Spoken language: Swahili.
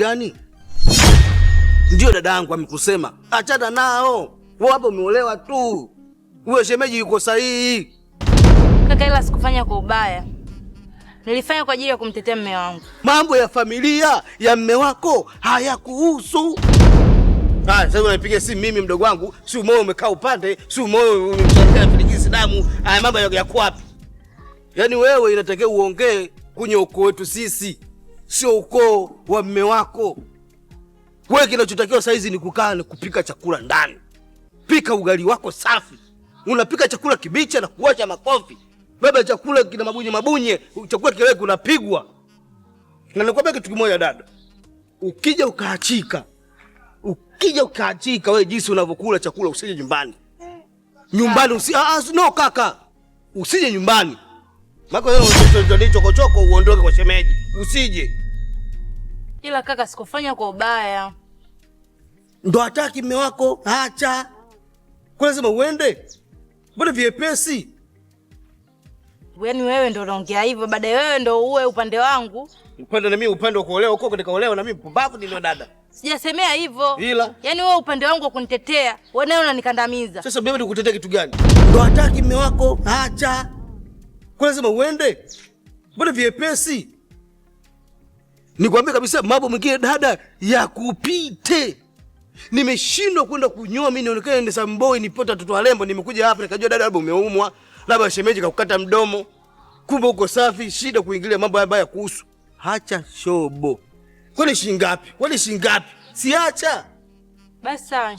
gani? Ndio dada yangu amekusema. Achana nao. Wewe hapo umeolewa tu. Wewe shemeji yuko sahihi. Kaka, ila sikufanya kwa ubaya. Nilifanya kwa ajili ya kumtetea mume wangu. Mambo ya familia ya mume wako hayakuhusu. Sasa unapiga simu mimi mdogo wangu, si moyo umekaa upande, si moyo unataka kuligiza damu. Haya mambo yako wapi? Yaani wewe inatakiwa uongee kwenye ukoo wetu sisi, sio ukoo wa mume wako. Wewe kinachotakiwa saa hizi ni kukaa na kupika chakula ndani. Pika ugali wako safi. Unapika chakula kibichi na kuacha makofi. Baba chakula kina mabunye, chakula kile kunapigwa. Na nakwambia kitu kimoja dada. Ukija ukaachika wewe jinsi unavyokula chakula usije nyumbani. Nyumbani no kaka. Usije nyumbani. Mako wewe ndio chokochoko uondoke kwa shemeji. Usije. Ila kaka, sikufanya kwa ubaya. Ndo hataki mume wako, acha. Kwa lazima uende. Mbona viepesi? Yaani wewe ndo unaongea hivyo, baadaye wewe ndo uwe upande wangu. Upande na mimi upande wa kuolewa huko nikaolewa na mimi pumbavu ndio dada. Sijasemea hivyo. Ila yaani wewe upande wangu wa kunitetea, wewe naye unanikandamiza. Sasa mimi nikutetea kitu gani? Ndo hataki mume wako, acha. Kwa lazima uende. Mbona viepesi? Nikwambia kabisa mambo mengine dada ya kupite. Nimeshindwa kwenda kunyoa mimi nionekane ni samboi nipota watoto walembo, nimekuja hapa nikajua dada labda umeumwa, labda shemeji kakukata mdomo. Kumbe uko safi, shida kuingilia mambo haya kuhusu. Acha shobo. Kwani shilingi ngapi? Siacha. Basi sawa.